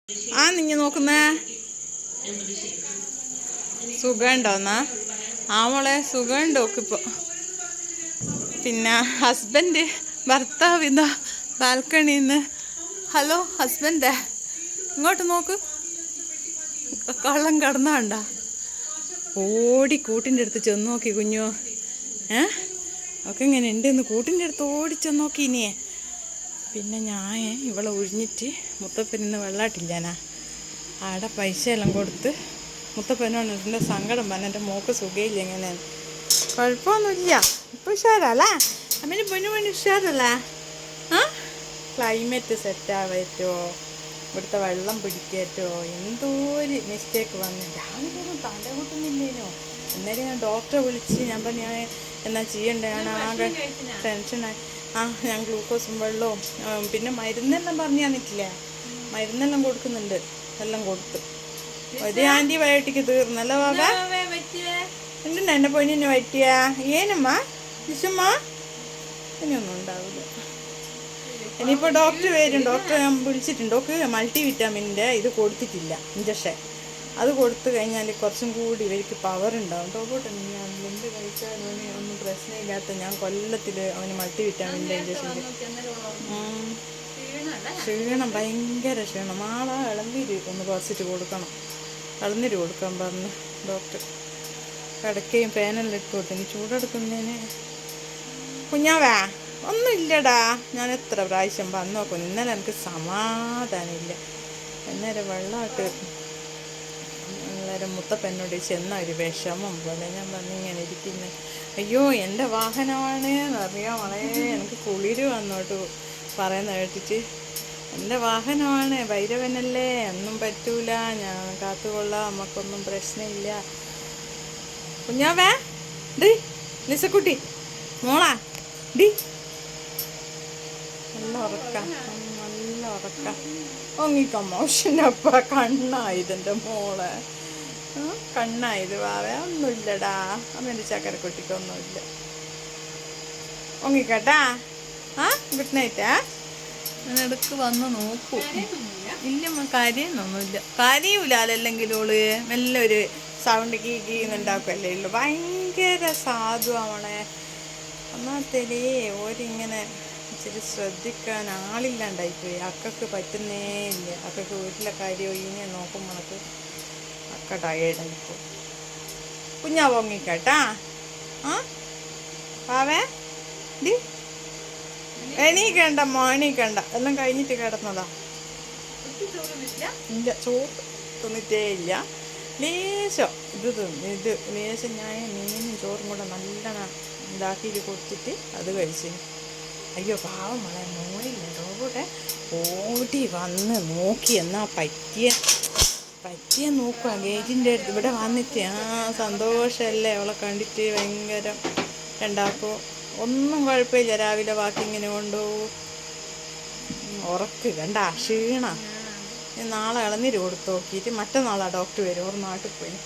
ആ നിങ്ങ നോക്കുന്നേ സുഖമുണ്ടോന്നാ? ആ മോളെ സുഖമുണ്ട് ഓക്കിപ്പോൾ. പിന്നെ ഹസ്ബൻഡ് ഭർത്താവ് ഇതാ ബാൽക്കണിന്ന്. ഹലോ ഹസ്ബൻഡേ, ഇങ്ങോട്ട് നോക്ക്. കള്ളം കിടന്നാണ്ട ഓടി കൂട്ടിൻ്റെ അടുത്ത് ചെന്ന് നോക്കി കുഞ്ഞു. ഒക്കെ ഇങ്ങനെ ഉണ്ടെന്ന് കൂട്ടിൻ്റെ അടുത്ത് ഓടിച്ചെന്ന് നോക്കി ഇനിയേ. പിന്നെ ഞാൻ ഇവളെ ഒഴിഞ്ഞിട്ട് മുത്തപ്പനിന്ന് വെള്ളാട്ടില്ലാനാ ആടെ പൈസ എല്ലാം കൊടുത്ത് മുത്തപ്പനോട് എൻ്റെ സങ്കടം പറഞ്ഞ എൻ്റെ മോക്ക് സുഖമില്ല എങ്ങനെയാണ്. കുഴപ്പമൊന്നുമില്ല, ഇപ്പം ഉഷാറല്ലേ അമ്മേന് പൊന്നു ഉഷാറല്ലേ? ക്ലൈമറ്റ് സെറ്റാവാറ്റോ, ഇവിടുത്തെ വെള്ളം പിടിക്കേറ്റോ, എന്തോ ഒരു മിസ്റ്റേക്ക് വന്നു. രാവിലെ ഒന്നും തല കൂട്ടുന്നില്ലേനോ. എന്നാലും ഞാൻ ഡോക്ടറെ വിളിച്ച് ഞാൻ പറഞ്ഞു ഞാൻ എന്നാ ചെയ്യണ്ടേ, ഞാൻ ആകെ ടെൻഷനായി. ഞാൻ ഗ്ലൂക്കോസും വെള്ളവും പിന്നെ മരുന്നെല്ലാം പറഞ്ഞു തന്നിട്ടില്ലേ, മരുന്നെല്ലാം കൊടുക്കുന്നുണ്ട്. എല്ലാം കൊടുത്ത് ഒരു ആൻറ്റിബയോട്ടിക്ക് തീർന്നല്ലോ ബാബ. എന്തിനാ എൻ്റെ പൊന്നിനെ പറ്റിയ ഏനമ്മ വിഷമ്മ? ഇനിയൊന്നും ഉണ്ടാവില്ല. ഇനിയിപ്പോൾ ഡോക്ടർ വരും, ഡോക്ടറെ ഞാൻ വിളിച്ചിട്ടുണ്ട്. ഡോക്ടർ മൾട്ടി വിറ്റാമിൻ്റെ ഇത് കൊടുത്തിട്ടില്ല ഇഞ്ചക്ഷൻ. അത് കൊടുത്തു കഴിഞ്ഞാൽ കുറച്ചും കൂടി ഇവർക്ക് പവർ ഉണ്ടാവും. ഡോക്ടർ ഞാൻ എന്ത് കഴിച്ചാലും ഒന്നും പ്രശ്നമില്ലാത്ത ഞാൻ കൊല്ലത്തിൽ അവന് മൾട്ടി വിറ്റാമിൻ്റെ ഇഞ്ചക്ഷൻ. ക്ഷീണം, ഭയങ്കര ക്ഷീണം. നാളെ ഇളനീര് ഒന്ന് കുറച്ചിട്ട് കൊടുക്കണം. ഇളനീര് കൊടുക്കാൻ പറഞ്ഞു ഡോക്ടർ. കിടക്കയും പേനെല്ലാം ഇട്ട് കൊടുത്തു. ചൂടെടുക്കുന്നതിന് കുഞ്ഞാവേ ഒന്നുമില്ലടാ. ഞാൻ എത്ര പ്രാവശ്യം വന്നു നോക്കും, ഇന്നലെ എനിക്ക് സമാധാനമില്ല. അന്നേരം വെള്ളമായിട്ട് എല്ലാവരും മുത്തപ്പനോട് ചെന്ന ഒരു വിഷമം പോലെ. ഞാൻ പറഞ്ഞു ഇങ്ങനെ ഇരിക്കുന്നത്. അയ്യോ എൻ്റെ വാഹനമാണ് എന്നറിയാം വളരെ എനിക്ക് കുളിര് വന്നോട്ട് പറയുന്ന കേട്ടിട്ട്. എൻ്റെ വാഹനമാണ്, ഭൈരവനല്ലേ, ഒന്നും പറ്റൂല, ഞാൻ കാത്തുകൊള്ളാം, നമുക്കൊന്നും പ്രശ്നമില്ല. കുഞ്ഞാവേ ഡി ലിസക്കുട്ടി മോളാ ഡി നല്ല ഉറക്കം, നല്ല ഉറക്കം. ഒങ്ങിക്കമ്മോഷൻ്റെ അപ്പ കണ്ണായതെൻ്റെ മോളെ, കണ്ണായത് വാവേ. ഒന്നുമില്ലടാ അമ്മേൻ്റെ ചക്കരക്കുട്ടിക്കൊന്നുമില്ല. ഒങ്ങിക്കട്ടാ. ഗുഡ് നൈറ്റാ. ഞാൻ ഇടയ്ക്ക് വന്ന് നോക്കൂ. ഇല്ലമ്മ കരയുന്നൊന്നുമില്ല, കരയൂല. അല്ലെങ്കിലും ഓള് നല്ലൊരു സൗണ്ട് കീന്നുണ്ടാക്കുമല്ലേ ഉള്ളൂ. ഭയങ്കര സാധുവാണേ. ഒന്നാമത്തേലേ ഓരിങ്ങനെ ഇച്ചിരി ശ്രദ്ധിക്കാൻ ആളില്ലാണ്ടായിപ്പോയി. അക്കക്ക് പറ്റുന്നേ ഇല്ല. അക്കക്ക് വീട്ടിലെ കാര്യമോ ഇങ്ങനെ നോക്കുമ്പോഴൊക്കെ അക്ക ടയേർഡായിപ്പോ. കുഞ്ഞാ പൊങ്ങിക്കട്ടാ. പാവേ ഡി എണീക്കണ്ടമ്മോ, എണീക്കണ്ട. എല്ലാം കഴിഞ്ഞിട്ട് കിടന്നതാ. ഇല്ല, ചോറ് തിന്നിട്ടേ ഇല്ല. ലേശം ഇത് തിന്നു. ഇത് ലേശം ഞാൻ മീനും ചോറും കൂടെ നല്ലോണം ഇതാക്കിയിട്ട് കൊടുത്തിട്ട് അത് കഴിച്ചു. അയ്യോ പാവം മോളെ, മോളില്ല ഡോകൂടെ ഓടി വന്ന് നോക്കി. എന്നാ പറ്റിയ നോക്കുക ഗേറ്റിൻ്റെ അടുത്ത് ഇവിടെ വന്നിട്ട്. സന്തോഷമല്ലേ അവളെ കണ്ടിട്ട് ഭയങ്കര. രണ്ടാക്കും ഒന്നും കുഴപ്പമില്ല. രാവിലെ വാക്കിങ്ങിന് കൊണ്ടുപോകും. ഉറക്ക് കണ്ട ക്ഷീണ. നാളെ ഇളനീര് കൊടുത്ത് നോക്കിയിട്ട് മറ്റന്നാളാണ് ഡോക്ടർ വരും. ഒരു നാട്ടിൽ പോയി.